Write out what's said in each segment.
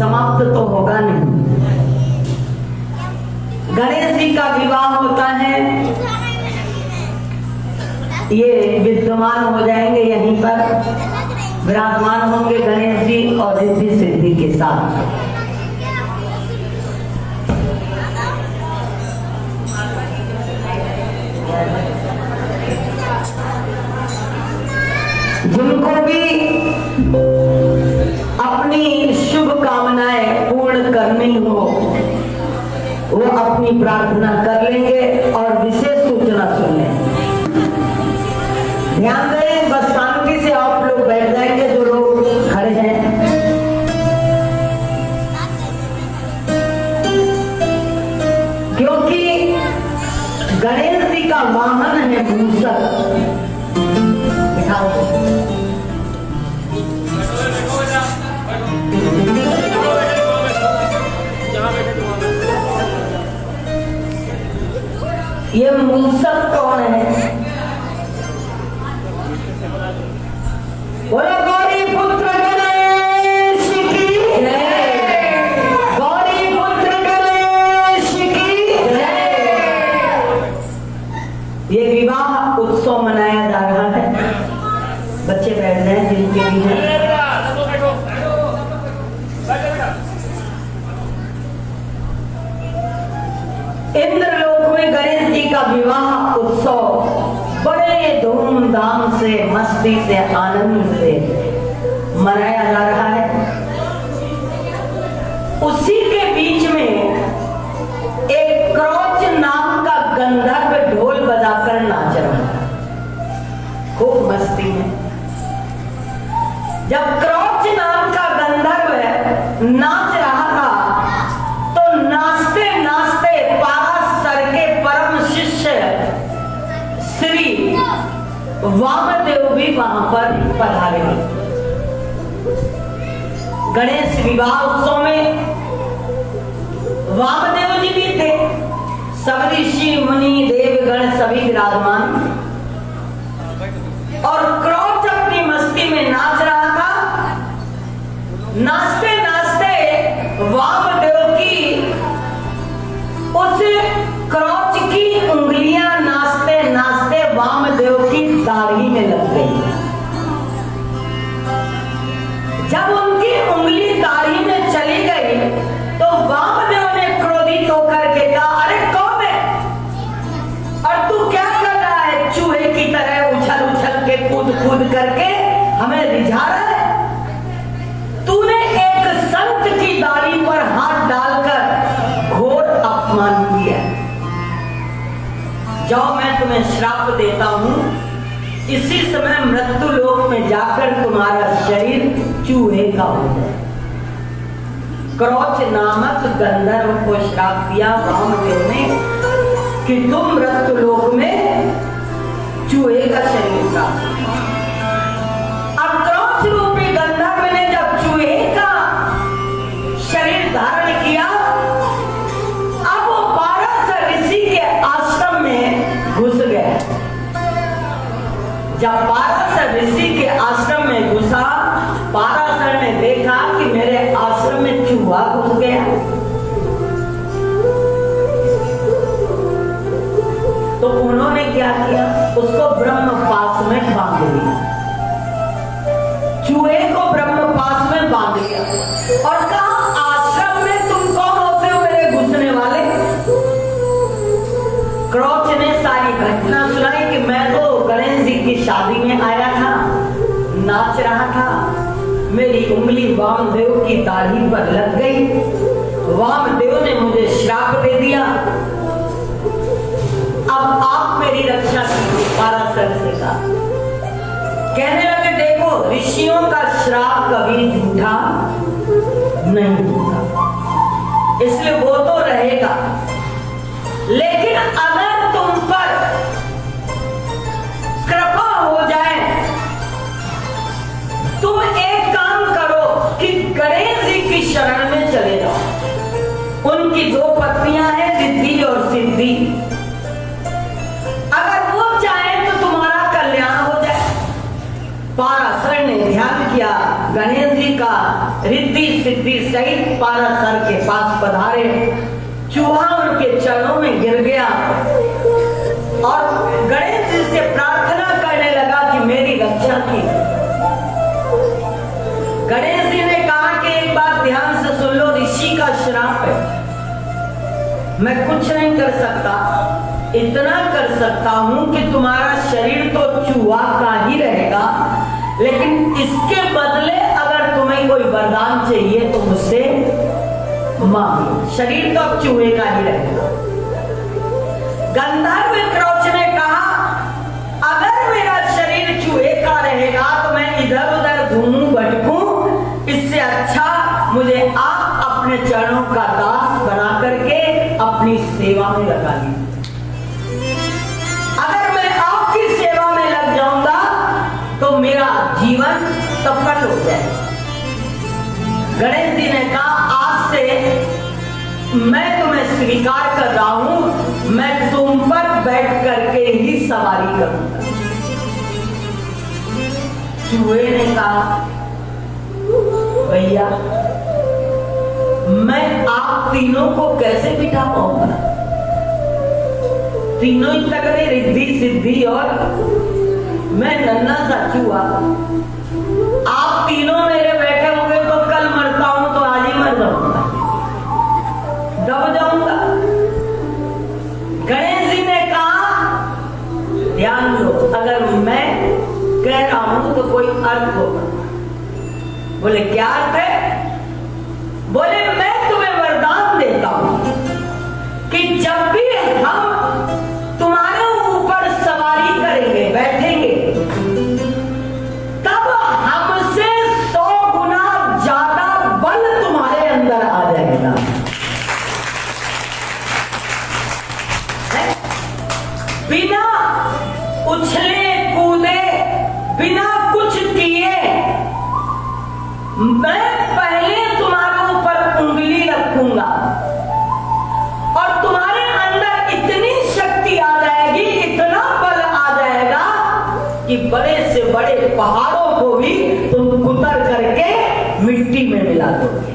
समाप्त तो होगा नहीं। गणेश जी का विवाह होता है, ये विद्यमान हो जाएंगे, यहीं पर विराजमान होंगे गणेश जी और रिद्धि सिद्धि के साथ। जिनको भी अपनी शुभ कामनाएं पूर्ण करनी हो वो अपनी प्रार्थना कर लेंगे और विशेष सूचना सुन लेंगे। ध्यान दें, बस शांति से आप लोग बैठ जाएंगे जो लोग खड़े हैं। क्योंकि गणेश जी का वाहन है मूषक। ये मूषक कौन है? बोलो गौरी पुत्र गणेश की जय, गौरी पुत्र गणेश की जय। ये विवाह उत्सव मनाया जा रहा है। बच्चे बैठ रहे हैं जिनके भी हैं। इंद्रलोक में गणेश जी का विवाह उत्सव बड़े धूमधाम से, मस्ती से, आनंद से मनाया जा रहा है। उसी के बीच में एक क्रौच नाम का गंधर्व ढोल बजाकर नाच रहा है, खूब मस्ती में। जब क्रौच नाम का गंधर्व नाच रहा था तो नाचते नाचते पाराशर के परम शिष्य श्री वामदेव भी वहां पर पधारे। गणेश विवाह उत्सव में वामदेव जी भी थे, सब ऋषि मुनि देवगण सभी विराजमान, और क्रौच अपनी मस्ती में नाच रहा था। नाचते नाचते वामदेव की उस क्रौच की उंगलियां नाचते नाचते वामदेव की दाढ़ी में लग गई। जब उनकी उंगली दाढ़ी में चली गई तो वामदेव ने क्रोधित होकर के कहा, अरे कौन है और तू क्या कर रहा है? चूहे की तरह उछल उछल के कूद कूद करके हमें रिझा रहा है। तूने एक संत की दाढ़ी पर हाथ डालकर घोर अपमान किया। जाओ, मैं तुम्हें श्राप देता हूं, इसी समय मृत्यु लोक में जाकर तुम्हारा शरीर चूहे का हो जाए। क्रौच नामक गंधर्व को श्राप दिया वामदेव ने कि तुम मृत्यु लोक में चूहे का शरीर प्राप्त। अब क्रौच रूपी गंधर्व ने जब चूहे का शरीर धारण किया, अब वो पाराशर ऋषि के आश्रम में घुस गया। जब पाराशर ऋषि के आश्रम में घुसा पाराशर ने देखा कि मेरे आश्रम में चूहा घुस गया, तो उन्होंने क्या किया, उसको ब्रह्मपाश में बांध दिया, चूहे को ब्रह्मपाश में बांध दिया और कहा आश्रम में तुम कौन होते हो मेरे घुसने वाले। क्रोच ने सारी घटना सुनाई कि मैं तो गणेश जी की शादी में आया था, नाच रहा था, मेरी उंगली वामदेव की दाढ़ी पर लग गई, वामदेव ने मुझे श्राप दे दिया, अब आप मेरी रक्षा कीजिए। पाराशर से कहा, कहने लगे देखो ऋषियों का श्राप कभी झूठा नहीं होता, इसलिए वो तो रहेगा, लेकिन अगर तुम पर कृपा हो जाए, तुम एक काम करो कि गणेश जी की शरण में चले जाओ। उनकी दो पत्नियां हैं, रिद्धि और सिद्धि, अगर वो चाहे तो तुम्हारा कल्याण हो जाए। पाराशर ने ध्यान किया, गणेश जी का रिद्धि सिद्धि सहित पाराशर के पास पधारे, चूहा उनके चरणों में गिर गया और गणेश जी से प्रार्थना करने लगा कि मेरी रक्षा की। गणेश जी ने कहा कि एक बात ध्यान से सुन लो, ऋषि का श्राप है, मैं कुछ नहीं कर सकता, इतना कर सकता हूं कि तुम्हारा शरीर तो चूहा का ही रहेगा, लेकिन इसके बदले अगर तुम्हें कोई वरदान चाहिए तो मुझसे मांगो, शरीर तो अब चूहे का ही रहेगा। गंधर्व क्रोच ने कहा अगर मेरा शरीर चूहे का रहेगा तो मैं इधर उधर घूमूं भटकूं, इससे अच्छा मुझे आप अपने चरणों का दास बना करके अपनी सेवा में लगा लीजिए। अगर मैं आपकी सेवा में लग जाऊंगा तो मेरा जीवन सफल हो जाएगा। गणेश जी ने कहा आज से मैं तुम्हें स्वीकार कर रहा हूं, मैं तुम पर बैठ करके ही सवारी करूंगा। चूहे ने कहा भैया मैं आप तीनों को कैसे बिठा पाऊंगा, तीनों ही तगड़े, रिद्धि सिद्धि और मैं नन्हा सा चूहा, आप तीनों मेरे बैठे होंगे तो कल मरता हूं तो आज ही मर जाऊंगा, दब जाऊंगा। गणेश जी ने कहा ध्यान दो, अगर मैं कह रहा हूं तो कोई अर्थ होगा। बोले क्या अर्थ है? बोले मैं तुम्हें वरदान देता हूं कि जब भी हम तुम्हारे ऊपर सवारी करेंगे, बैठेंगे, तब हमसे 100 गुना ज्यादा बल तुम्हारे अंदर आ जाएगा। बिना उछले कूदे, बिना कुछ किए मैं पहले तुम्हारे ऊपर उंगली रखूंगा और तुम्हारे अंदर इतनी शक्ति आ जाएगी, इतना बल आ जाएगा कि बड़े से बड़े पहाड़ों को भी तुम कुतर करके मिट्टी में मिला दोगे,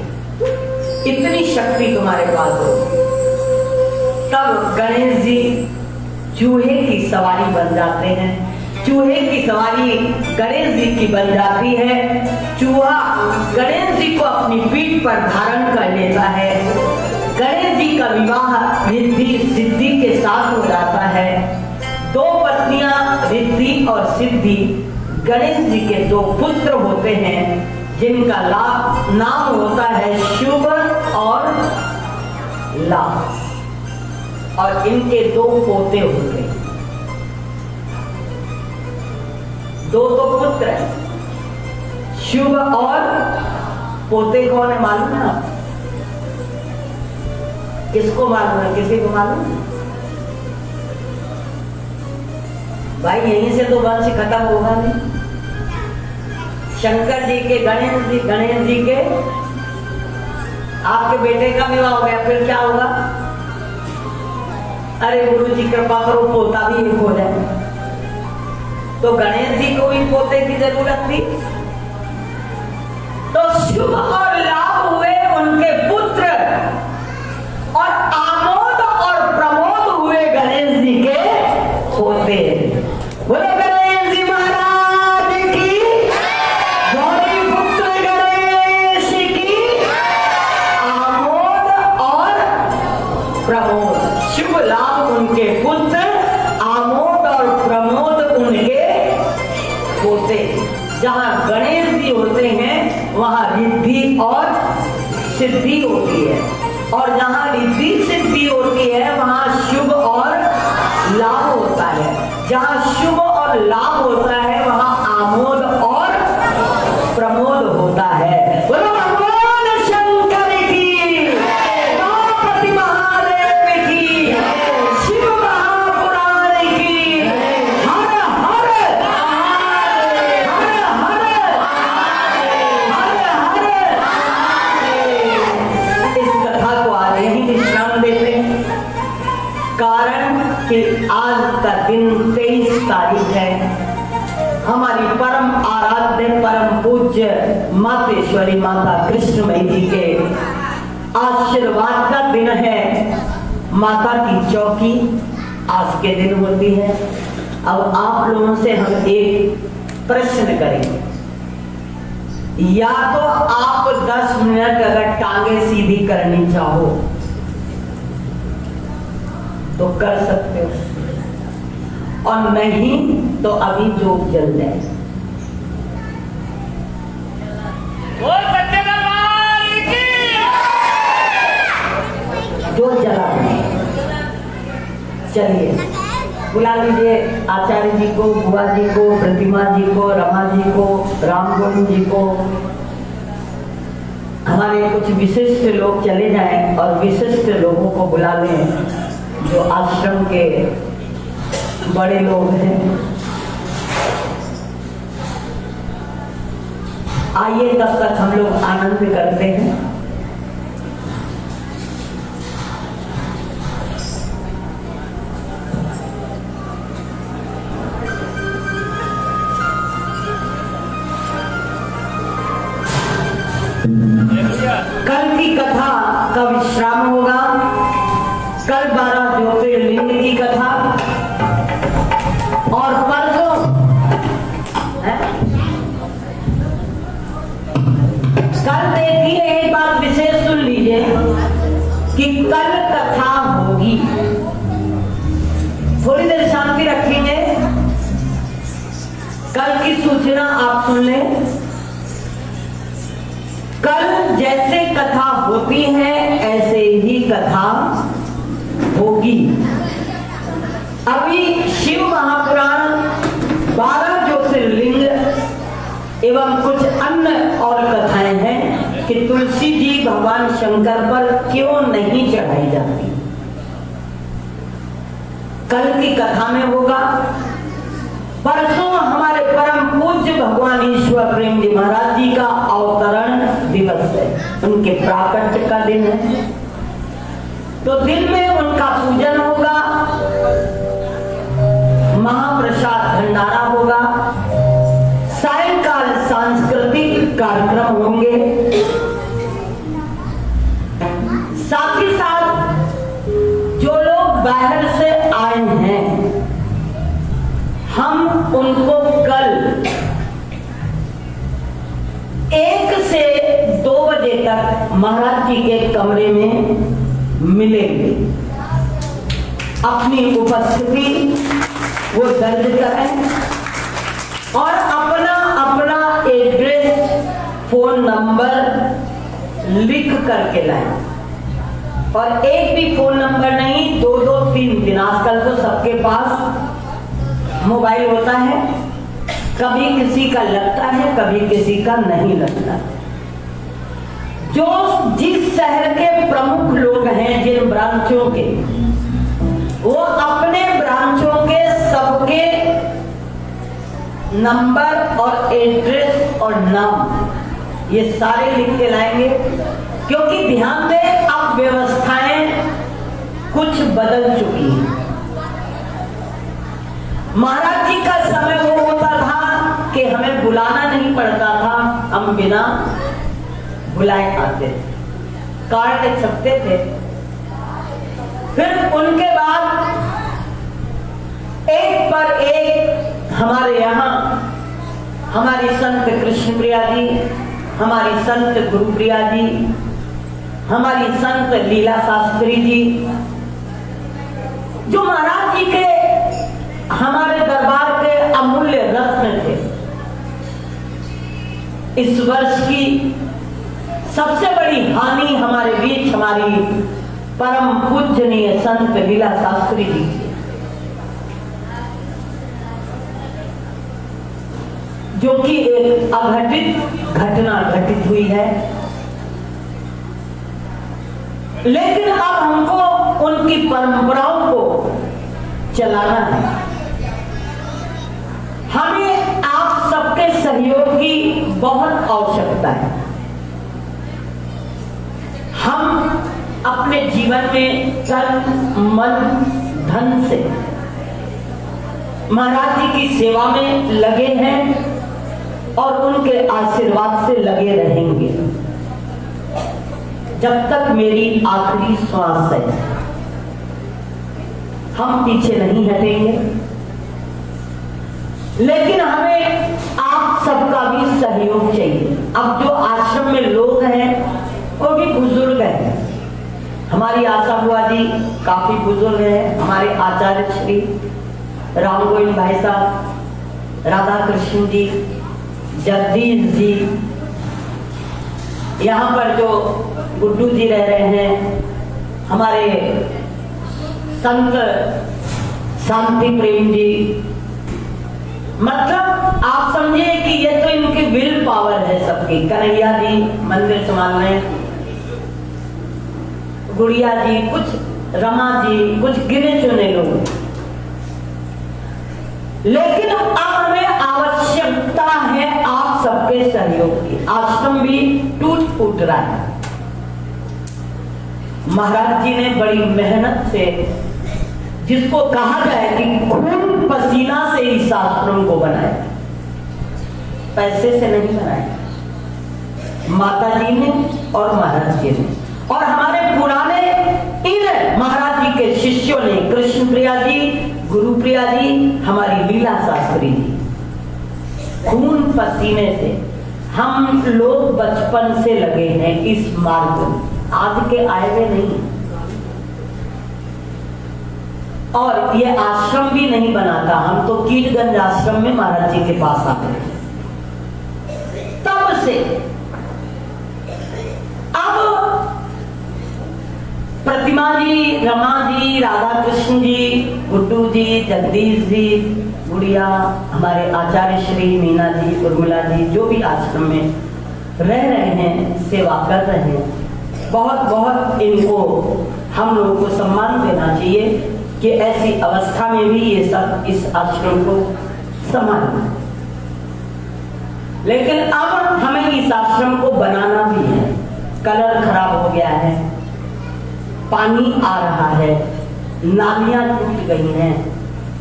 इतनी शक्ति तुम्हारे पास होगी। तब गणेश जी चूहे की सवारी बन जाते हैं, चूहे की सवारी गणेश जी की बन जाती है। चूहा गणेश जी को अपनी पीठ पर धारण कर लेता है। गणेश जी का विवाह रिद्धि सिद्धि के साथ हो जाता है। दो पत्नियां रिद्धि और सिद्धि, गणेश जी के दो पुत्र होते हैं जिनका नाम होता है शुभ और लाभ, और इनके दो पोते होते हैं। दो तो पुत्र है, शुभ और पोते कौन है मालूम है आप? किसको मालूम है? किसी को मालूम है? भाई यहीं से तो वंश खत्म होगा नहीं। शंकर जी के गणेश जी के आपके बेटे का विवाह हो गया, फिर क्या होगा? अरे गुरु जी कृपा करो पोता भी एक हो जाए। तो गणेश जी को भी पोते की जरूरत थी, तो शुभ और लाभ हुए उनके पुत्र, और आमोद और प्रमोद हुए गणेश जी के पोते। बोलो गणेश जी महाराज की, गौरी पुत्र गणेश की, आमोद और प्रमोद, शुभ लाभ उनके पुत्र, आमोद और प्रमोद उनके पोते। जहाँ गणेश जी होते हैं वहाँ रिद्धि और सिद्धि होती है, और जहाँ रिद्धि सिद्धि होती है वहाँ शुभ और लाभ होता है। जहाँ शुभ और लाभ होता है वहाँ आमोद और प्रमोद होता है। बोलो भगवान शंकर की, गणपति महादेव की, शिव महापुराण की, हर हर हर हर हर। इस कथा को आज यही विश्राम देते हैं, कारण कि आज का दिन 23 तारीख है। हमारी परम आराध्य परम पूज्य मातेश्वरी माता कृष्णमयी जी के आशीर्वाद का दिन है। माता की चौकी आज के दिन होती है। अब आप लोगों से हम एक प्रश्न करेंगे, या तो आप 10 मिनट अगर टांगे सीधी करनी चाहो तो कर सकते हो, और नहीं तो अभी जो जल जाए। जो जला चलिए बुला लीजिए आचार्य जी को, बुआ जी को, प्रतिमा जी को, रमा जी को, रामगुण जी को। हमारे कुछ विशिष्ट लोग चले जाएं और विशिष्ट लोगों को बुला लें जो आश्रम के बड़े लोग हैं। आइए तब तक हम लोग आनंद करते हैं। कल की कथा का विश्राम होगा। कल 12 ज्योतिर्लिंग की कथा, और परसों कल देखिए, एक बात विशेष सुन लीजिए कि कल कथा होगी। थोड़ी देर शांति रखेंगे। कल की सूचना आप सुन लें। कल जैसे कथा होती है ऐसे ही कथा होगी। अभी शिव महापुराण, 12 ज्योतिर्लिंग एवं कुछ अन्य और कथाएं हैं कि तुलसी जी भगवान शंकर पर क्यों नहीं चढ़ाई जाती। कल की कथा में होगा। परसों हमारे परम पूज्य भगवान ईश्वर प्रेम जी महाराज जी का अवतरण दिवस है, उनके प्राकट्य का दिन है। तो दिन में उनका पूजन होगा, महाप्रसाद भंडारा होगा, सायंकाल सांस्कृतिक कार्यक्रम होंगे। साथ ही साथ जो लोग बाहर से आए हैं हम उनको कल 1 से 2 बजे तक महाराज जी के कमरे में मिलेंगे। अपनी उपस्थिति वो दर्ज करें और अपना अपना एड्रेस, फोन नंबर लिख करके लाएं। और एक भी फोन नंबर नहीं, 2-2, 3 दिन। आजकल तो सबके पास मोबाइल होता है, कभी किसी का लगता है, कभी किसी का नहीं लगता। जो जिस शहर के प्रमुख लोग हैं, जिन ब्रांचों के, वो अपने ब्रांचों के सबके नंबर और एड्रेस और नाम ये सारे लिख के लाएंगे। क्योंकि ध्यान दें, अब व्यवस्थाएं कुछ बदल चुकी हैं। महाराज जी का समय वो होता था कि हमें बुलाना नहीं पड़ता था, हम बिना बुलाए आते थे, कार्ड छपते थे। फिर उनके बाद एक पर एक हमारे यहाँ हमारी संत कृष्ण प्रिया जी, हमारी संत गुरु प्रिया जी, हमारी संत लीला शास्त्री जी, जो महाराज जी के हमारे दरबार के अमूल्य रत्न थे। इस वर्ष की सबसे बड़ी हानि हमारे बीच हमारी परम पूजनीय संत लीला शास्त्री जी की, जो कि एक अघटित घटना घटित हुई है। लेकिन अब हमको उनकी परंपराओं को चलाना है। हमें आप सबके सहयोग की बहुत आवश्यकता है। हम अपने जीवन में तन मन धन से महाराज जी की सेवा में लगे हैं और उनके आशीर्वाद से लगे रहेंगे जब तक मेरी आखिरी श्वास है। हम पीछे नहीं हटेंगे, लेकिन हमें आप सबका भी सहयोग चाहिए। अब जो आश्रम में लोग हैं वो भी बुजुर्ग हैं। हमारी आशा बुआ जी काफी बुजुर्ग हैं, हमारे आचार्य श्री राम गोविंद भाई साहब, राधा कृष्ण जी, जगदीश जी, यहाँ पर जो गुड्डू जी रह रहे हैं, हमारे संत शांति प्रेम जी, मतलब आप समझिए कि ये तो इनकी विल पावर है सबकी। कन्हैया जी मंदिर संभालने, गुड़िया जी, कुछ रमा जी, कुछ गिने चुने लोग। लेकिन अब हमें आवश्यकता है आप सबके सहयोग की। आश्रम भी टूट फूट रहा है। महाराज जी ने बड़ी मेहनत से, जिसको कहा जाए कि खून पसीना से इस आश्रम को बनाया, पैसे से नहीं बनाया। माता जी ने और महाराज जी ने और हमारे पुराने इन महाराज जी के शिष्यों ने, कृष्ण प्रिया जी, गुरु प्रिया जी, हमारी लीला शास्त्री जी, खून पसीने से हम लोग बचपन से लगे हैं इस मार्ग में, आज के आए हुए नहीं। और ये आश्रम भी नहीं बनाता, हम तो कीटगंज आश्रम में महाराज जी के पास आते हैं तब से। अब प्रतिमा जी, रमा जी, राधा कृष्ण जी, गुड्डू जी, जगदीश जी, गुड़िया, हमारे आचार्य श्री मीना जी, उर्मिला जी, जो भी आश्रम में रह रहे हैं, सेवा कर रहे हैं, बहुत बहुत इनको हम लोगों को सम्मान देना चाहिए कि ऐसी अवस्था में भी ये सब इस आश्रम को संभालना। लेकिन अब हमें इस आश्रम को बनाना भी है। कलर खराब हो गया है, पानी आ रहा है, नालियां टूट गई हैं,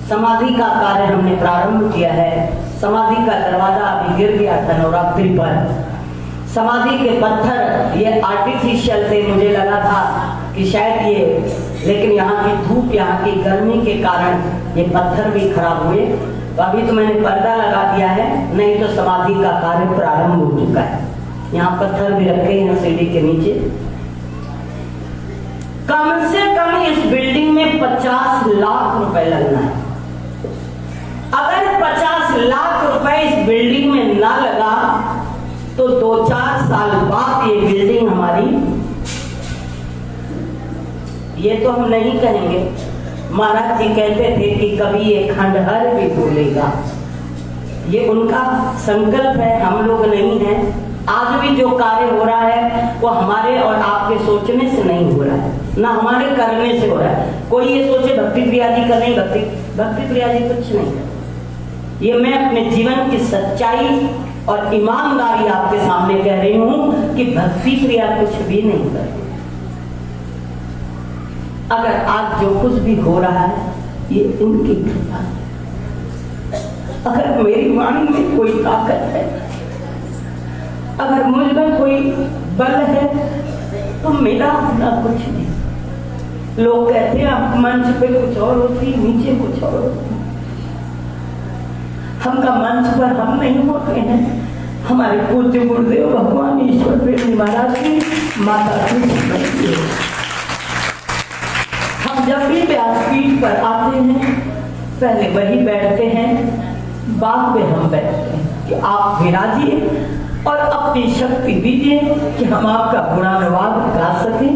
समाधि का कार्य हमने प्रारंभ किया है। समाधि का दरवाजा अभी गिर गया था नवरात्रि पर। समाधि के पत्थर ये आर्टिफिशियल थे, मुझे लगा था कि शायद ये, लेकिन यहाँ की धूप, यहाँ की गर्मी के कारण ये पत्थर भी खराब हुए। तो अभी तो मैंने पर्दा लगा दिया है, नहीं तो समाधि का कार्य प्रारंभ हो चुका है। यहाँ पत्थर भी रखे हैं सीढ़ी के नीचे। कम से कम इस बिल्डिंग में 50 लाख रुपए लगना है। अगर 50 लाख रुपए इस बिल्डिंग में ना लगा तो 2-4 साल बाद ये बिल्डिंग हमारी, ये तो हम नहीं कहेंगे, महाराज जी कहते थे कि कभी ये खंडहर भी बोलेगा। ये उनका संकल्प है, हम लोग नहीं हैं। आज भी जो कार्य हो रहा है वो हमारे और आपके सोचने से नहीं हो रहा है, ना हमारे करने से हो रहा है। कोई ये सोचे भक्ति प्रिया जी का नहीं, भक्ति प्रिया जी कुछ नहीं कर। ये मैं अपने जीवन की सच्चाई और ईमानदारी आपके सामने कह रही हूं कि भक्ति प्रिया कुछ भी नहीं करती। अगर आज जो कुछ भी हो रहा है ये उनकी कृपा है। अगर मेरी वाणी में कोई ताकत है, अगर मुझ में कोई बल है तो मेरा अपना कुछ नहीं। लोग कहते हैं आप मंच पे कुछ और होती, नीचे कुछ और होती। हमका मंच पर हम नहीं होते हैं, हमारे पूज्य गुरुदेव भगवान ईश्वर प्रेम महाराज की माता की। हम जब भी व्यासपीठ पर आते हैं पहले वही बैठते हैं, बाद में हम बैठते हैं कि आप विराजिए और अपनी शक्ति दीजिए कि हम आपका गुणानुवाद गा सकें,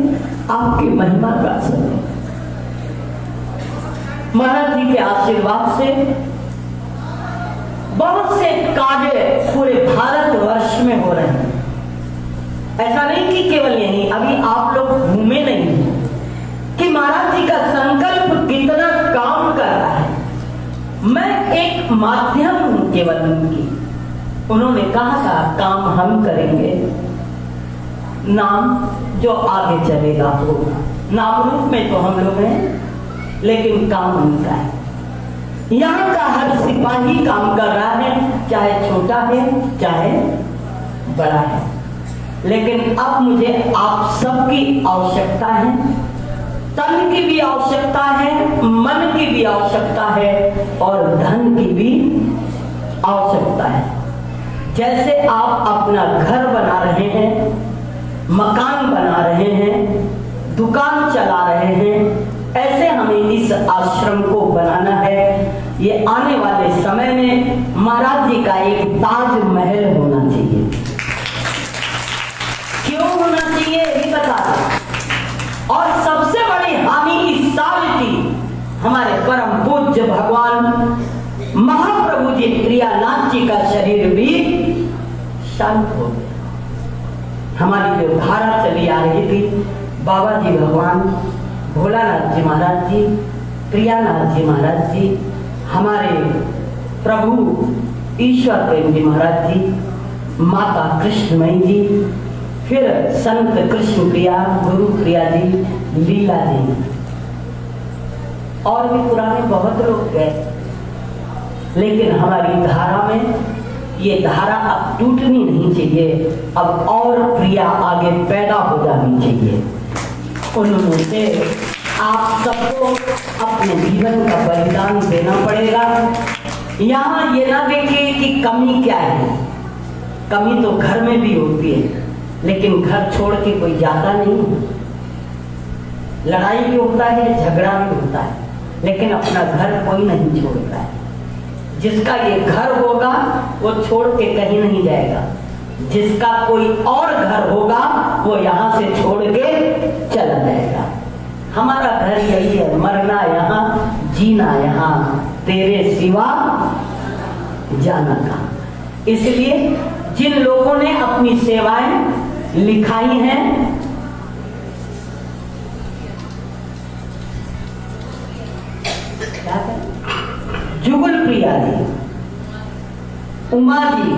आपकी महिमा गा सकें। महाराज जी के आशीर्वाद से बहुत से कार्य पूरे भारतवर्ष में हो रहे हैं। ऐसा नहीं कि केवल यही, अभी आप लोग घूमे नहीं कि महाराज जी का संकल्प कितना काम कर रहा है। मैं एक माध्यम हूं केवल उनकी। उन्होंने कहा था काम हम करेंगे, नाम जो आगे चलेगा होगा। नाम रूप में तो हम लोग हैं, लेकिन काम उनका है। यहाँ का हर सिपाही काम कर रहा है, चाहे छोटा है चाहे बड़ा है। लेकिन अब मुझे आप सबकी आवश्यकता है, तन की भी आवश्यकता है, मन की भी आवश्यकता है और धन की भी आवश्यकता है। जैसे आप अपना घर बना रहे हैं, मकान बना रहे हैं, दुकान चला रहे हैं, ऐसे हमें इस आश्रम को बनाना है। ये आने वाले समय में महाराज जी का एक ताजमहल होना चाहिए। क्यों होना चाहिए ये बता दें। और सबसे बड़ी हानि इस साल की, हमारे परम पूज्य भगवान महाप्रभु जी प्रियानाथ जी का शरीर भी शांत हो गया। हमारी जो धारा चली आ रही थी, बाबा जी भगवान भोलानाथ जी महाराज जी, प्रियानाथ जी महाराज जी, हमारे प्रभु ईश्वर प्रेम जी महाराज जी, माता कृष्णमयी जी, फिर संत कृष्ण प्रिया, गुरु प्रिया जी, लीला जी, और भी पुराने बहुत लोग गए। लेकिन हमारी धारा में ये धारा अब टूटनी नहीं चाहिए, अब और प्रिया आगे पैदा हो जानी चाहिए। उन्होंने से आप सबको अपने जीवन का बलिदान देना पड़ेगा। यहाँ ये ना देखिए कि कमी क्या है, कमी तो घर में भी होती है, लेकिन घर छोड़ के कोई जाता नहीं। लड़ाई भी होता है, झगड़ा भी होता है, लेकिन अपना घर कोई नहीं छोड़ता है। जिसका ये घर होगा वो छोड़ के कहीं नहीं जाएगा, जिसका कोई और घर होगा वो यहाँ से छोड़ के चला जाएगा। हमारा घर यही है, मरना यहाँ, जीना यहाँ, तेरे सिवा जाना कहाँ। इसलिए जिन लोगों ने अपनी सेवाएं लिखाई हैं, जुगल प्रिया जी, उमा जी,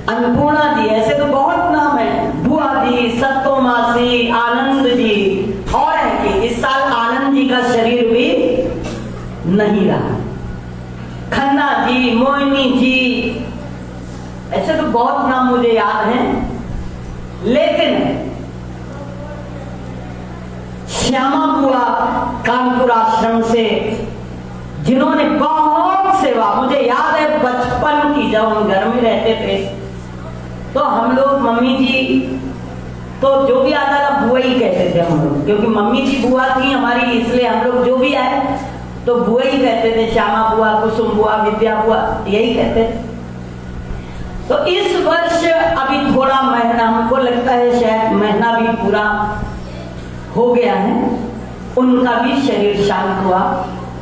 अन्नपूर्णा जी, ऐसे तो बहुत नाम है, बुआ जी, सत्तो मासी, आनंद जी, और है कि इस साल आनंद जी का शरीर भी नहीं रहा, खन्ना जी, मोहिनी जी, ऐसे तो बहुत नाम मुझे याद हैं। लेकिन श्यामा बुआ कानपुर आश्रम से जिन्होंने बहुत सेवा, मुझे याद है बचपन की, जब हम घर में रहते थे तो हम लोग मम्मी जी, तो जो भी आता था बुआ ही कहते थे हम लोग, क्योंकि मम्मी जी बुआ थी हमारी, इसलिए हम लोग जो भी आए तो बुआ ही कहते थे। श्यामा बुआ, कुसुम बुआ, विद्या बुआ, यही कहते थे। तो इस वर्ष अभी थोड़ा महीना, हमको लगता है शायद महीना भी पूरा हो गया है, उनका भी शरीर शांत हुआ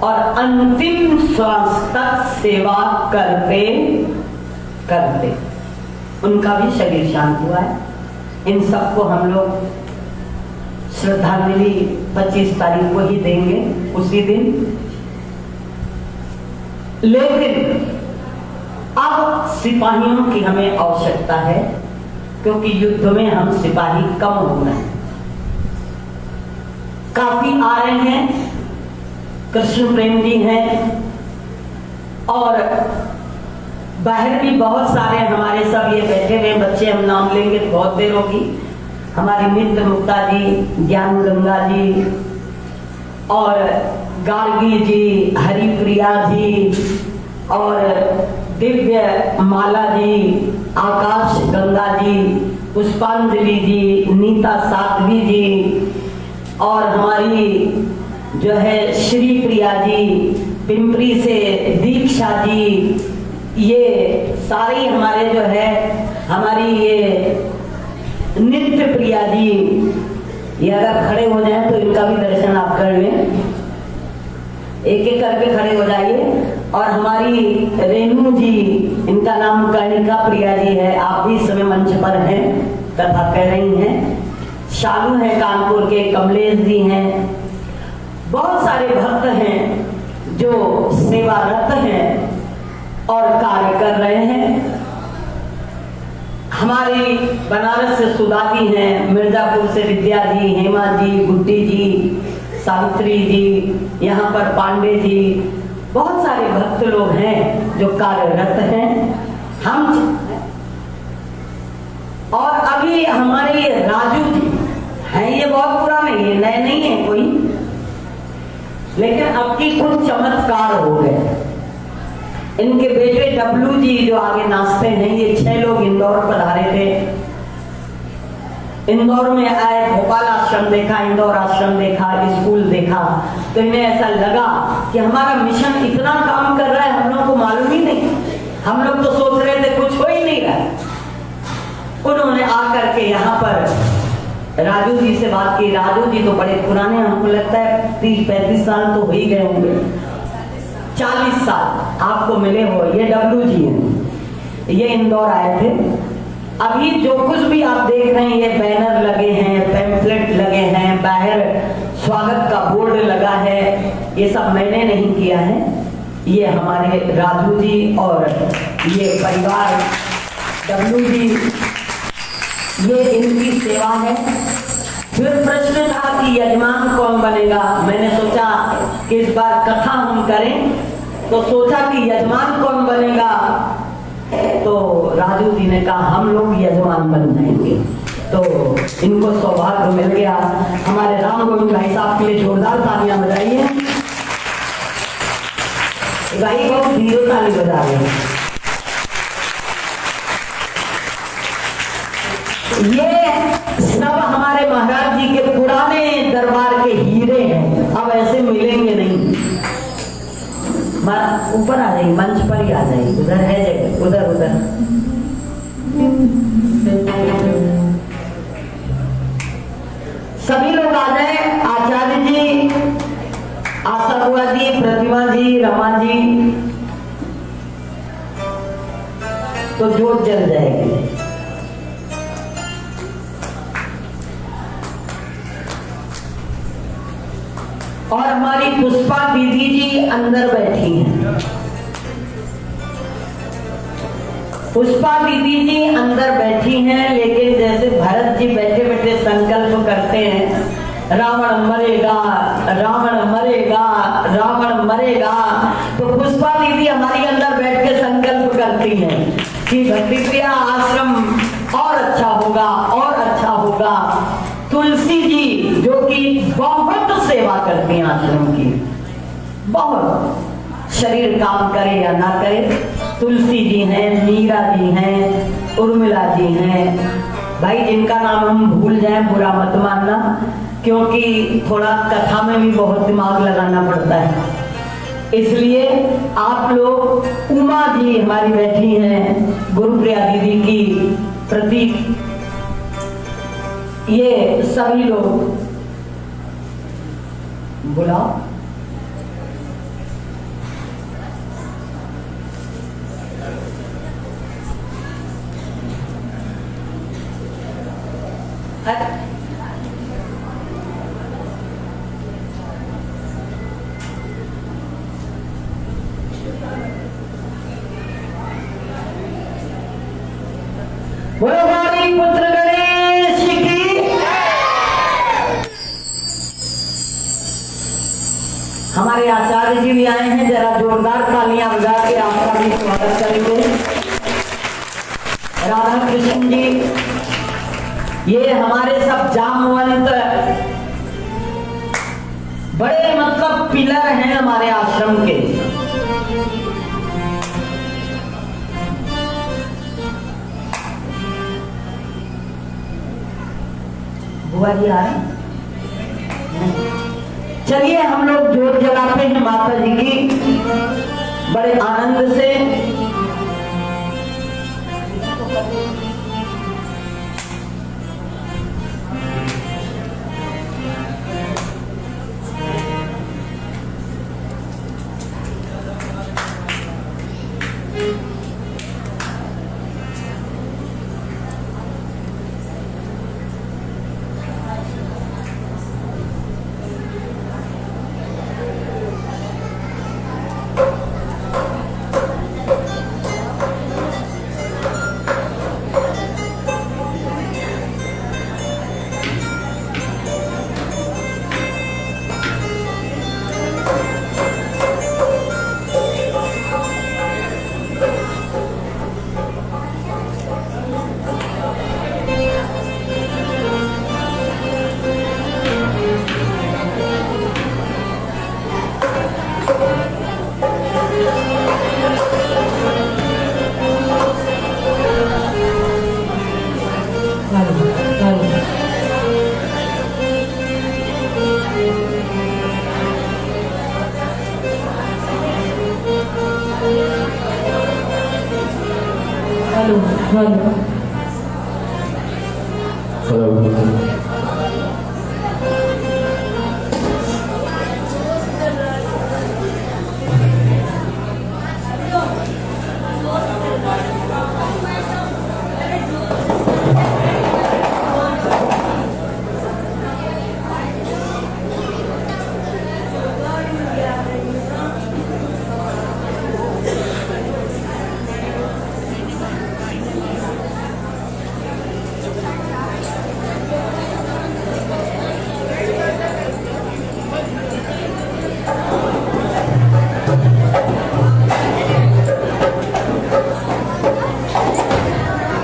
और अंतिम श्वास तक सेवा करते करते उनका भी शरीर शांत हुआ है। इन सबको हम लोग श्रद्धांजलि 25 तारीख को ही देंगे, उसी दिन। लेकिन अब सिपाहियों की हमें आवश्यकता है, क्योंकि युद्ध में हम सिपाही कम हो रहे हैं। काफी आ रहे हैं, कृष्ण प्रेम जी हैं और बाहर भी बहुत सारे हमारे सब ये बैठे हुए बच्चे, हम नाम लेंगे तो बहुत देर होगी। हमारी मित्र मुक्ता जी, ज्ञान गंगा जी और गार्गी जी, हरिप्रिया जी और दिव्य माला जी, आकाश गंगा जी, पुष्पांजलि जी, नीता साध्वी जी और हमारी जो है श्री प्रिया जी, पिंपरी से दीक्षा जी, ये सारी हमारे जो है हमारी ये नित्य प्रिया जी, ये अगर खड़े हो जाएं तो इनका भी दर्शन आप कर लें, एक एक करके खड़े हो जाइए। और हमारी रेणु जी, इनका नाम कर्णिका प्रिया जी है, आप भी इस समय मंच पर हैं, कथा कह रही हैं। शालू है कानपुर के, कमलेश जी हैं, बहुत सारे भक्त हैं जो सेवारत हैं और कार्य कर रहे हैं। हमारी बनारस से सुधा जी हैं, मिर्जापुर से विद्या जी, हेमा जी, गुड्डी जी, सावित्री जी, यहाँ पर पांडे जी, बहुत सारे भक्त लोग हैं जो कार्यरत हैं। हम और अभी हमारे राजू जी हैं, ये बहुत पुराने, ये नए नहीं है कोई, लेकिन अब की कुछ चमत्कार हो गए। इनके बेटे डब्लू जी जो आगे नाचते हैं, ये 6 लोग इंदौर पधारे थे। इंदौर में आए, भोपाल आश्रम देखा, इंदौर आश्रम देखा, स्कूल देखा, तो इन्हें ऐसा लगा कि हमारा मिशन इतना काम कर रहा है, हम लोग को मालूम ही नहीं। हम लोग तो सोच रहे थे कुछ हो ही नहीं रहा। उन्होंने आकर के यहाँ पर राजू जी से बात की। राजू जी तो बड़े पुराने, हमको लगता है 30-35 साल तो हो ही गए होंगे, 40 साल आपको मिले हो। ये डब्लू जी हैं, ये इंदौर आए थे। अभी जो कुछ भी आप देख रहे हैं, ये बैनर लगे हैं, पैम्फलेट लगे हैं, बाहर स्वागत का बोर्ड लगा है, ये सब मैंने नहीं किया है, ये हमारे राजू जी और ये परिवार डब्लू जी, ये इनकी सेवा है। फिर प्रश्न था कि यजमान कौन बनेगा। मैंने सोचा कि इस बार कथा हम करें, तो सोचा कि यजमान कौन बनेगा, तो राजू जी ने कहा हम लोग यजमान बन जाएंगे। तो इनको सौभाग्य मिल गया। हमारे राम गोविंद भाई साहब के लिए जोरदार तालियां बजाइए। भाई बहुत धीरे ताली बजा रहे हैं। ये सब हमारे महाराज जी के पुराने दरबार के हीरे हैं, अब ऐसे मिलेंगे नहीं। ऊपर आ जाइए, मंच पर ही आ जाइए, उधर है जगह, उधर उधर। सभी लोग आ जाए। आचार्य जी, आशा बुआ जी, प्रतिमा जी, रमा जी, तो जोत जल जाएगी। और हमारी पुष्पा दीदी जी अंदर बैठी हैं। पुष्पा दीदी जी अंदर बैठी हैं, लेकिन जैसे भरत जी बैठे बैठे संकल्प करते हैं, रावण मरेगा, रावण मरेगा, रावण मरेगा, तो पुष्पा दीदी हमारी अंदर बैठ के संकल्प करती हैं कि भक्ति प्रिया आश्रम और अच्छा होगा, और अच्छा होगा। तुलसी जी जो कि बहुत सेवा करती हैं आश्रम की, बहुत, शरीर काम करे या ना करे, तुलसी जी हैं, मीरा जी हैं, उर्मिला जी हैं। भाई जिनका नाम हम भूल जाएं बुरा मत मानना, क्योंकि थोड़ा कथा में भी बहुत दिमाग लगाना पड़ता है, इसलिए आप लोग। उमा जी हमारी बैठी हैं, गुरुप्रिया दीदी की प्रतीक, ये सभी लोग बुलाओ। बोलो हमारी पुत्र गणेश की। हमारे हमारे आचार्य जी भी आए हैं, जरा जोरदार तालियां बजा के आपका भी स्वागत करेंगे। राधा कृष्ण जी, ये हमारे सब जामवंत बड़े मतलब पिलर हैं हमारे आश्रम के। बुआ जी आए? चलिए हम लोग जोत जलाते हैं माता जी की बड़े आनंद से।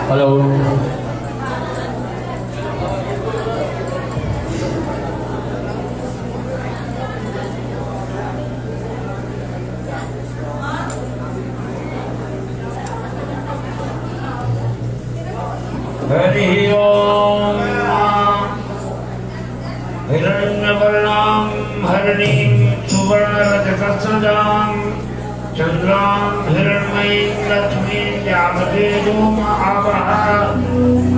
हरि ओम। हिरण्यवर्णां हरिणीं सुवर्णरजतस्रजां चन्द्रां हिरण्मयीं लक्ष्मीं यामतेजोम आवह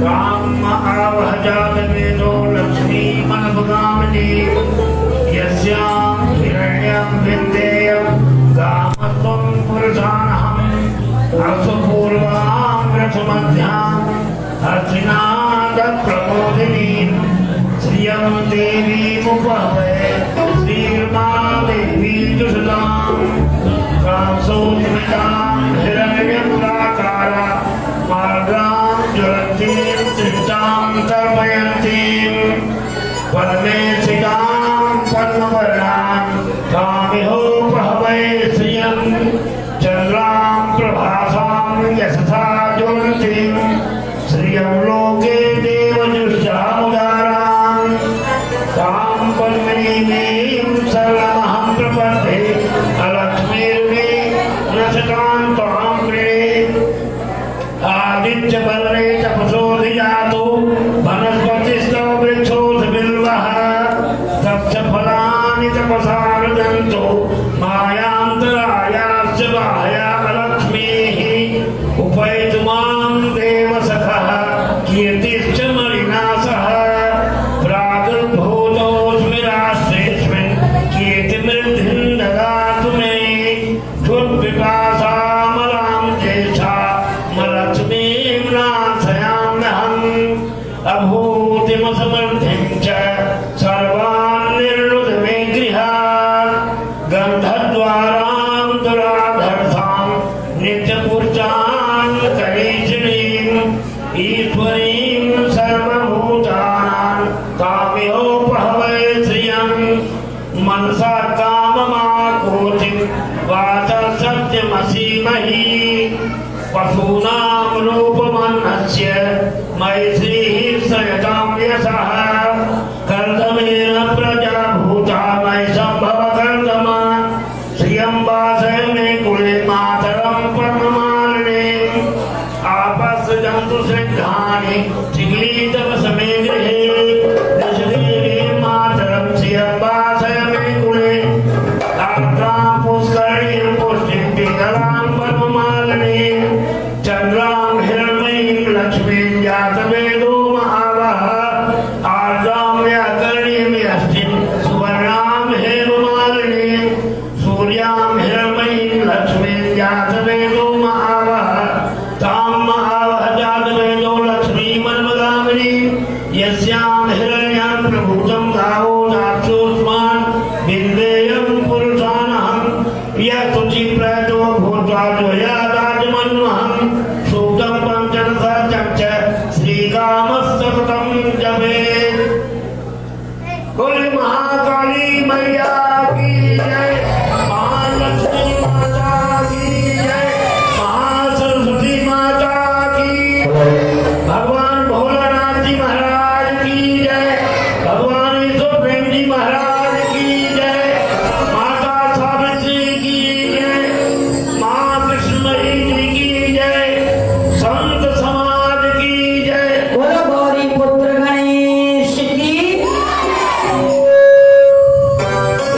राम आवह जातवेदो लक्ष्मीमनभगामिनीं यस्यां हिरण्यं विन्देयं गामत्वं पुरुषाणहम् अर्थपूर्वां रथमध्याम् अर्थिनादप्रबोधिनीं श्रियं देवीमुपहवे श्रीर्मा देवी दुषदां कांसोऽस्मितां हिरण्यपुराकारा मार्गां ज्वलन्तीं तृप्तां तर्पयन्तीं पद्मे स्थितां पद्मवर्णां कामिहोपहवे श्रियं चन्द्रां प्रभासां यशसा ज्वलन्तीं श्रियं लोके देवजुष्टामुदारां तां पद्मिनीं शरणमहं प्रपद्ये अलक्ष्मीर्मे रसतां त्वां प्रिये आदित्यवर्णे तपसोऽधिजातो वनस्पतिस्तव वृक्षोऽथ बिल्वः तप्तफलानि तपसा रुदन्तो मायान्तरायाश्च बाह्या अलक्ष्मीः उपैतु मां देवसखः पशूनां रूपमन्नस्य मैत्रीः सयतां यशः कर्दमेन प्रजा भूता मयि सम्भव कर्दमा श्रियं वासय मे कुले मातरं परममालिने आपस्सजन्तु सिद्धानि चिक्लीतव समे गृहे दशदेवी मातरं श्रियं वासय मे कुले आर्द्रां पुष्करीं पुष्टिं पिङ्गलां परममालिने चन्द्रां हिरण्मयीं लक्ष्मीं जातवेदो महावः आर्द्रां व्याकरणीं यष्टिं सुवर्णां हेममालिनीं सूर्यां हिरण्मयीं लक्ष्मीं जातवेदो महावः तां महावः जातवेदो लक्ष्मीमन्मदामिनीं यस्यां हिरण्यां प्रभूतं गावो दाक्षोऽस्मान् बिन्देयं पुरुषानहं यः शुचिप्रतो भूत्वा द्वयादाजमन्वहं सूक्तं पञ्चदशं च श्रीकामस्ततं जपेत्। बोले महाकाली मैया की जय, महालक्ष्मी माता की जय, महासरस्वती माता की जय, भगवान भोलानाथ जी महाराज की जय, भगवान ईश्वर प्रेम जी महाराज की जय, माता सावित्री की जय, माँ कृष्णमयी जी की जय, संत समाज की जय। बोलो गौरी पुत्र गणेश की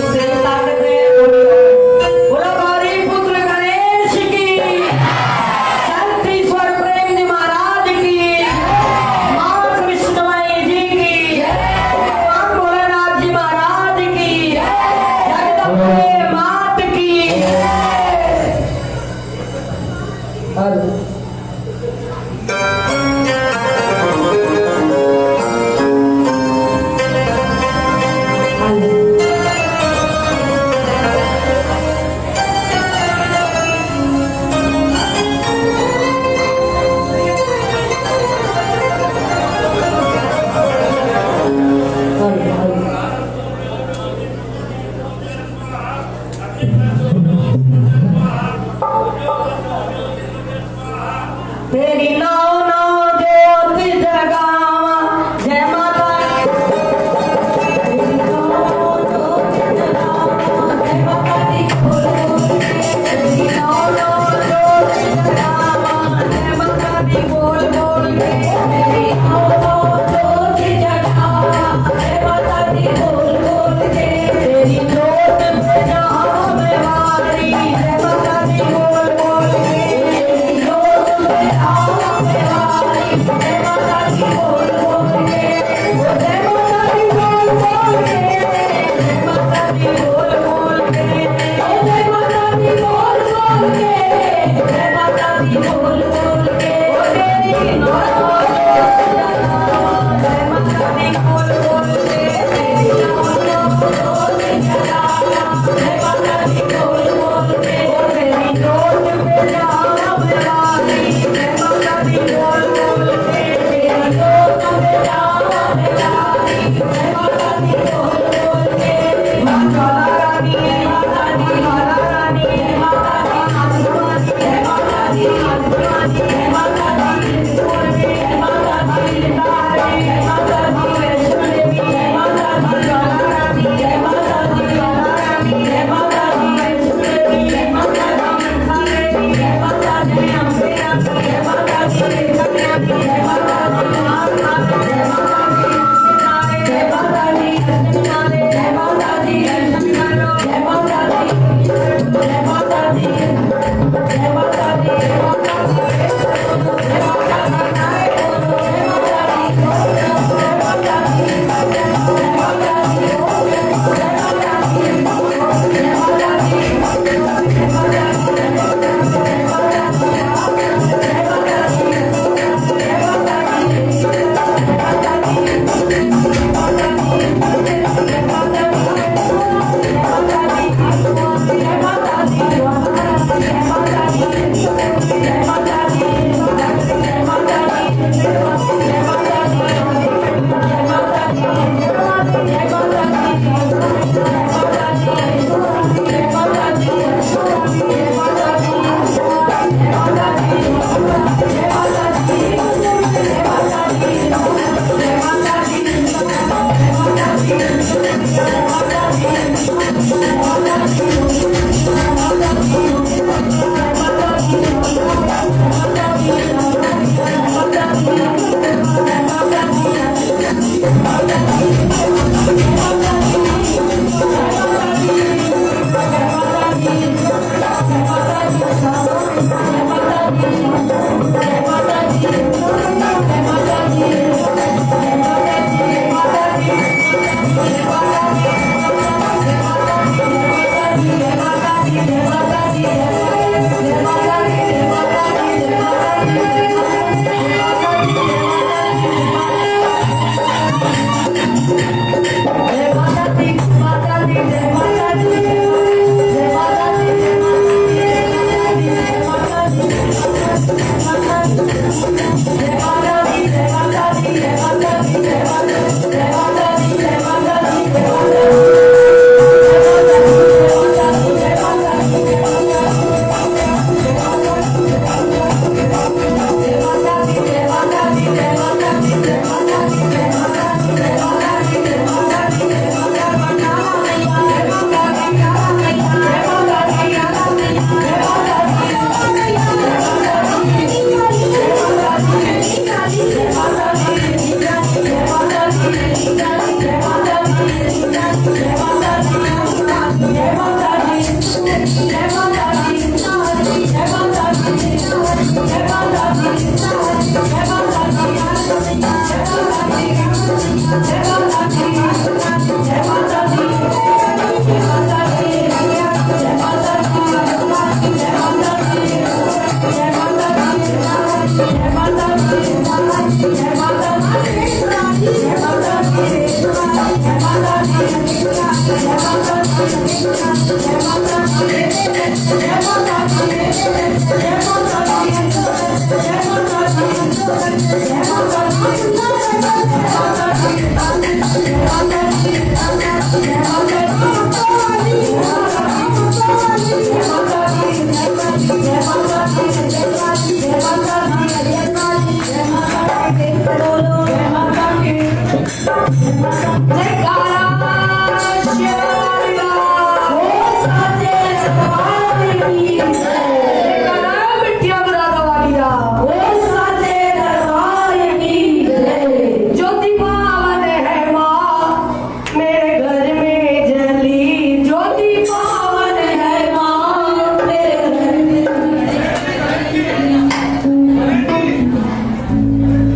इसे ताकत है, बोलो गौरी पुत्र गणेश की संतीश्वर प्रेम जी महाराज की माँ कृष्णमयी जी की भगवान भोलेनाथ जी महाराज की जगदम्बे मात की। तेरी नौ नौ ज्योति जगावा जय माता तेरी नौ नौ ज्योति जगावा जय माता दी बोल बोल के तेरी नौ नौ ज्योति जगावा जय माता दी बोल बोल के तेरी नौ नौ ज्योति जगावा जय माता दी बोल बोल के तेरी जोत पे जहाँ में वारी जय माता दी बोल बोल के तेरी जोत पे जहाँ में वारी जय माता दी बोल बोल के वो जय माता दी बोल बोल के जय माता दी बोल बोल के ओ जय माता दी बोल बोल के जय माता दी बोल बोल के ओ तेरी नौ नौ ज्योति जगावा जय माता दी बोल बोल के तेरी नौ नौ ज्योति जगावा जय माता दी बोल बोल के ओ तेरी जोत पे जहाँ में वारी जय माता दी बोल बोल के तेरी जोत पे जहाँ में वारी जय माता दी बोल बोल के माता रानी जय माता दी माता रानी जय माता दी आसमानी जय माता दी आसमानी जय माता दी बोल के जय माता दी तारे जय माता दी वैष्णो देवी जय माता दी रानी जय माता दी रानी जय माता दी वैष्णो देवी जय माता दी मनसा देवी जय माता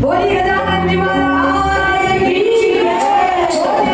बोलिए गजानन जी महाराज की जय।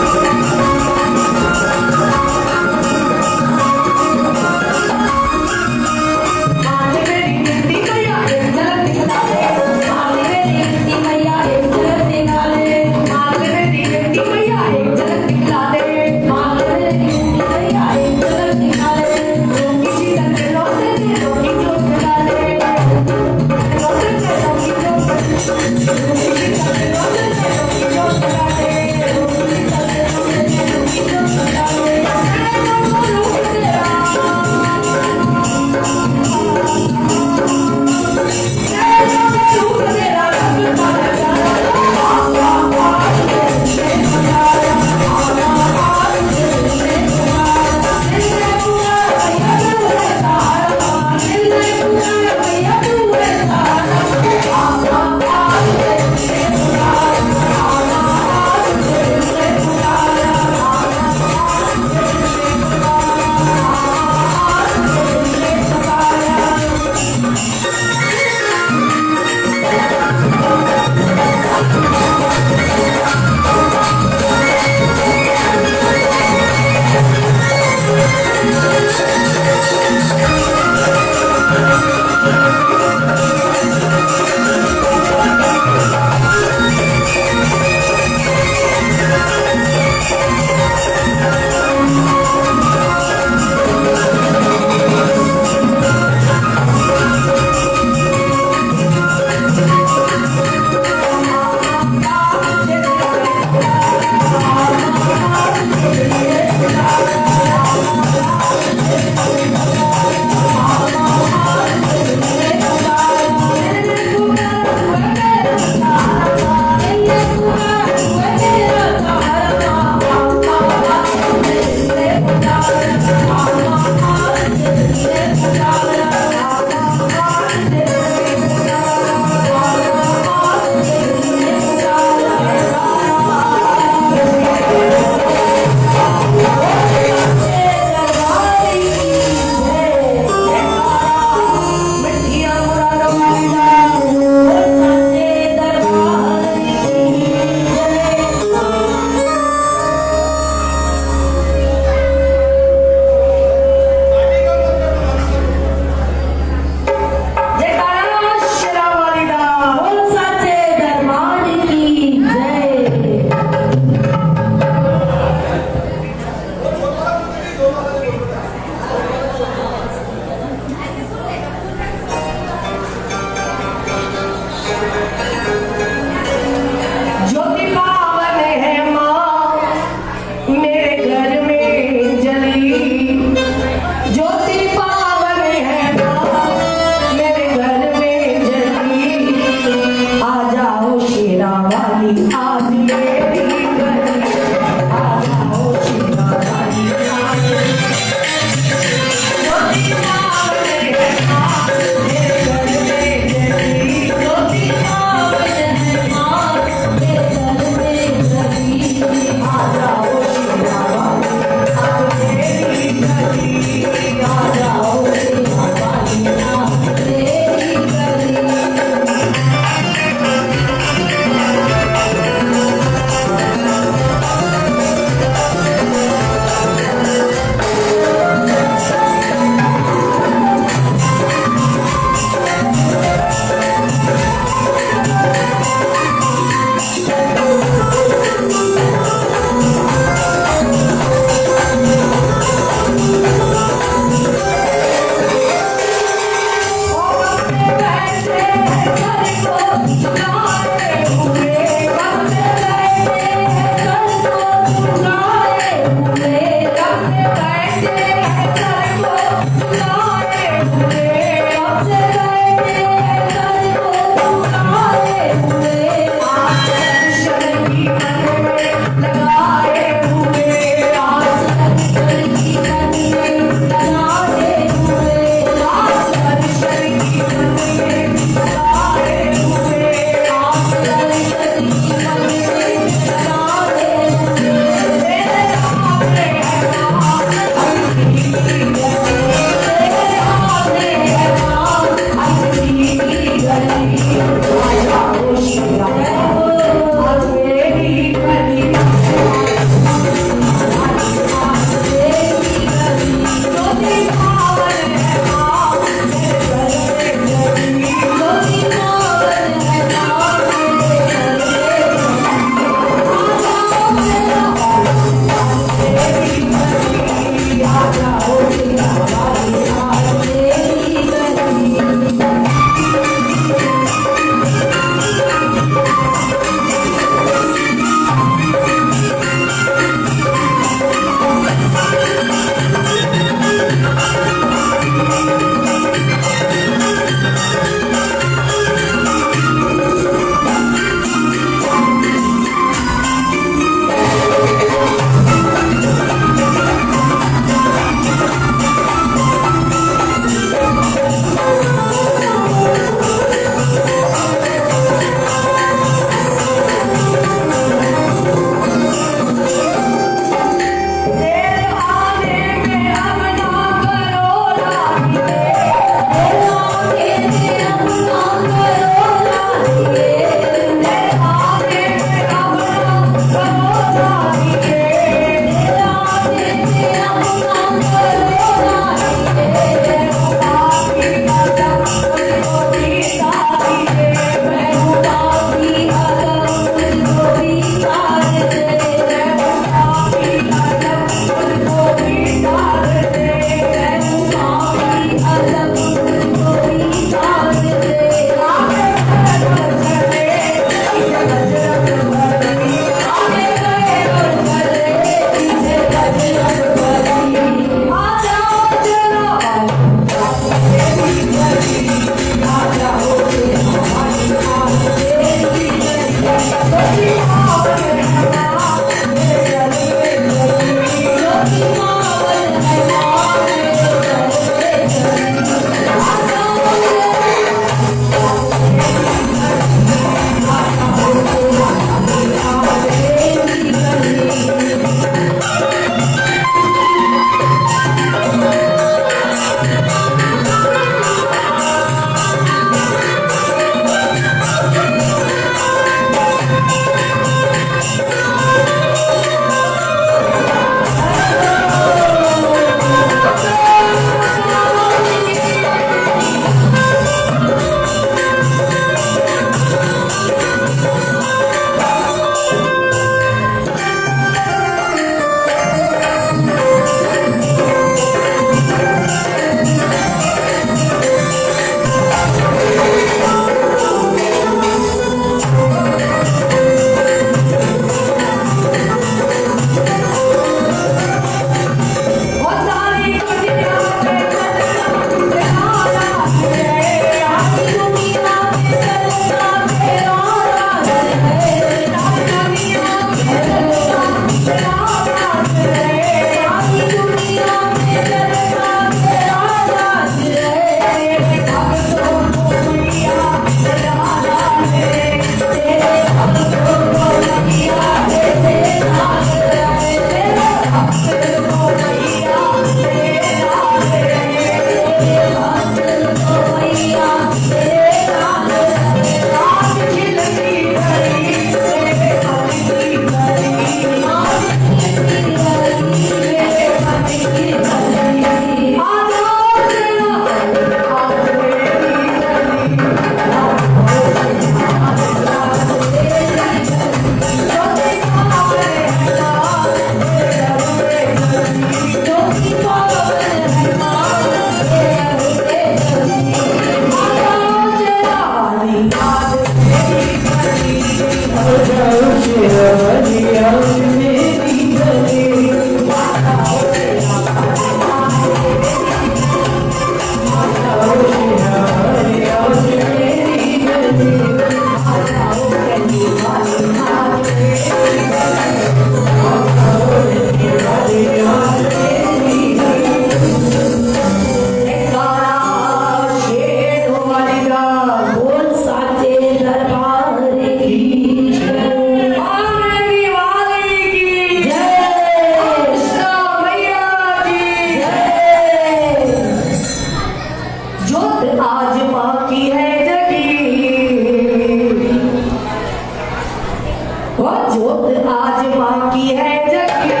आज बाकी है जगी,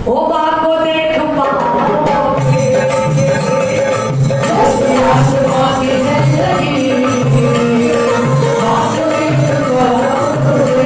ओ बाप को देख पाओगे, आज बाकी है जगी, बाप को देख पाओगे।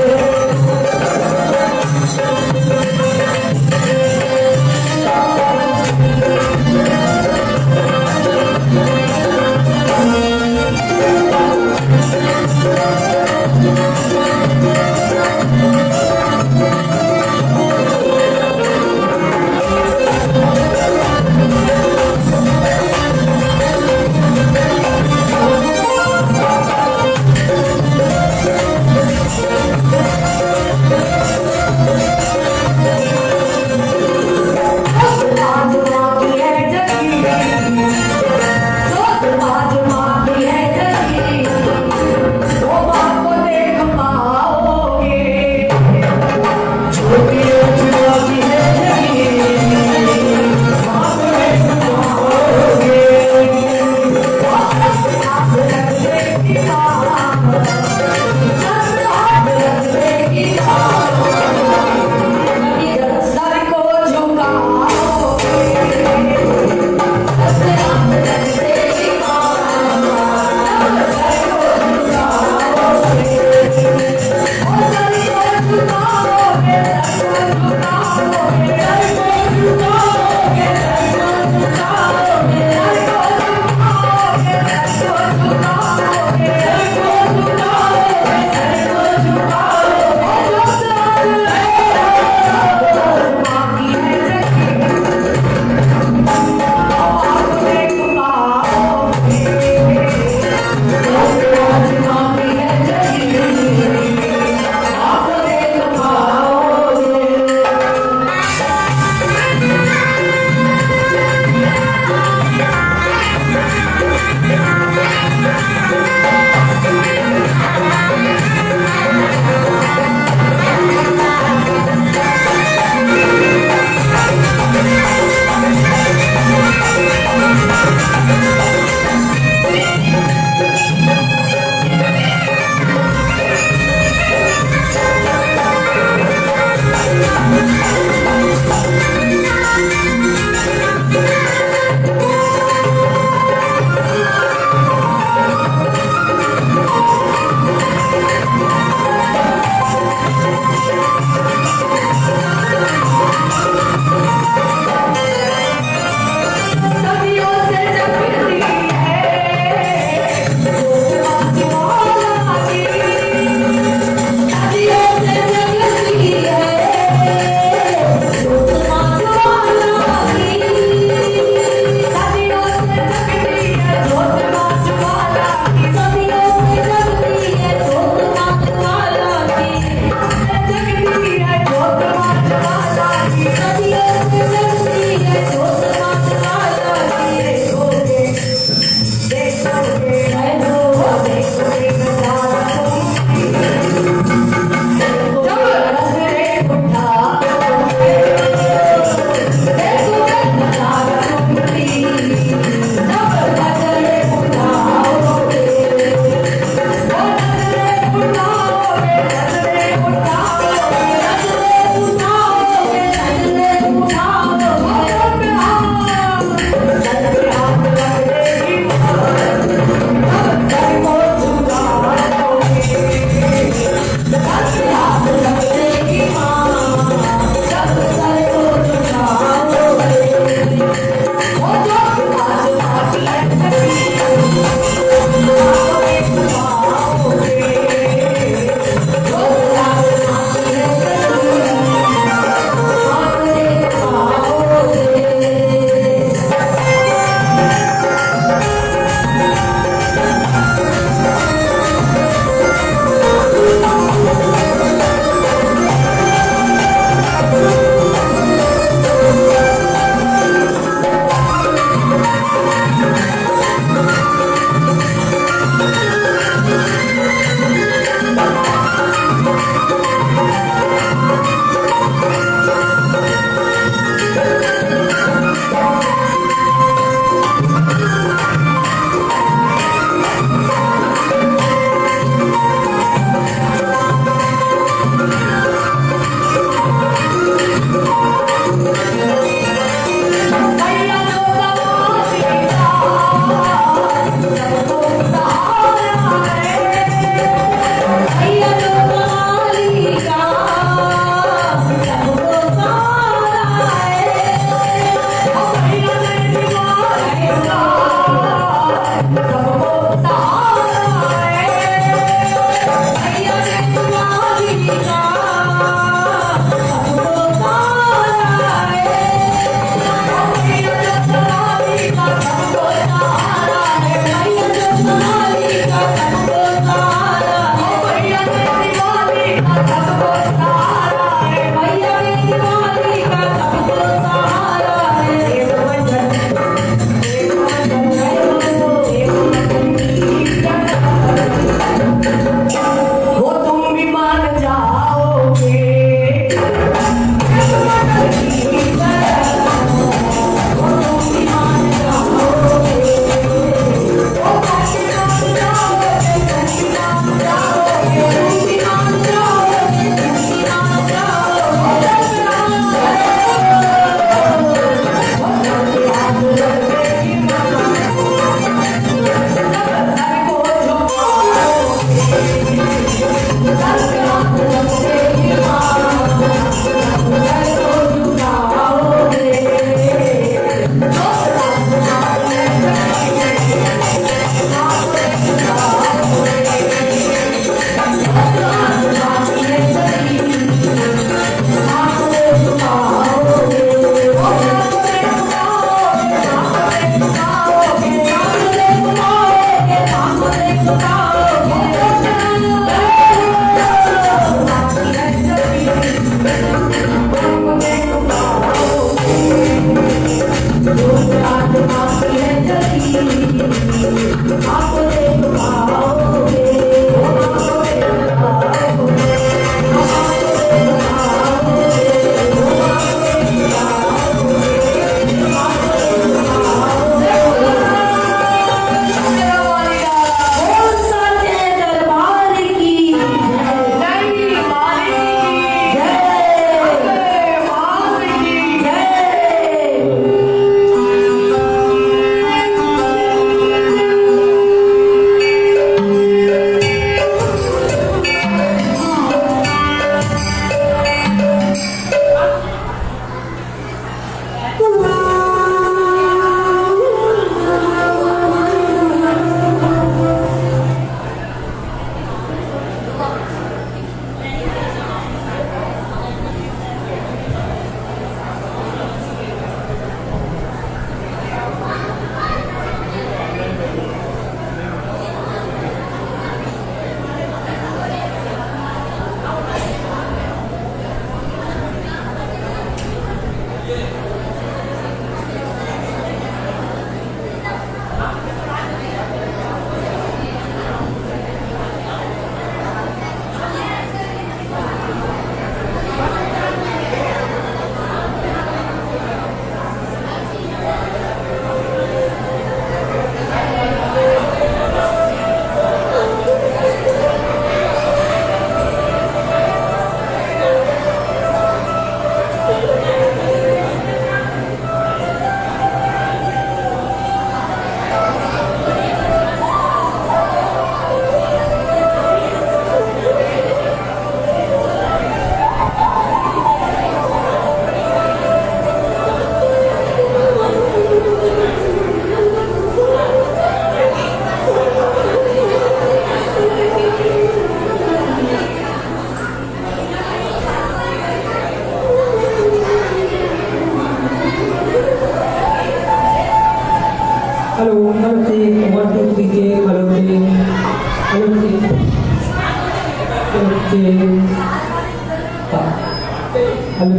Hello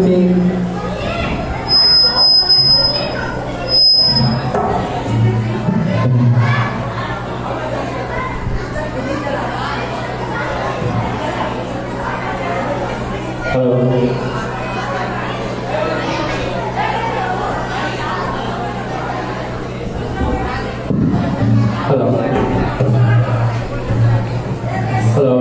check. हेलो हेलो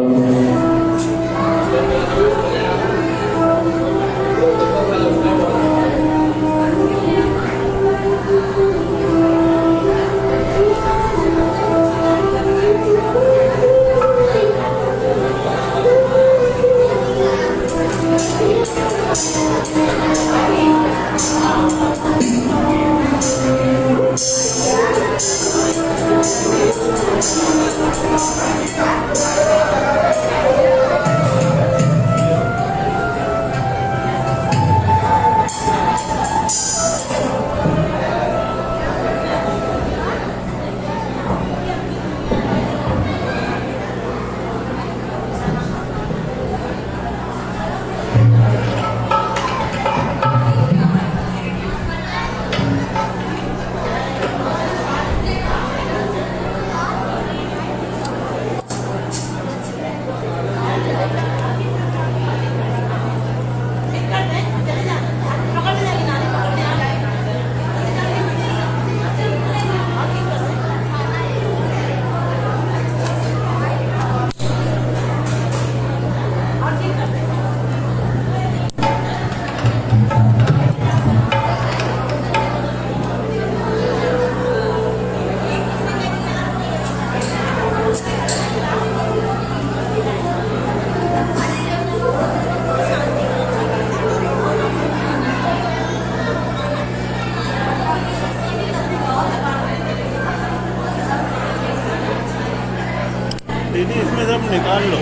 दीदी इसमें सब निकाल लो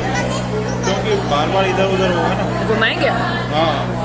क्योंकि बार बार इधर उधर होगा ना। घुमाएंगे। हाँ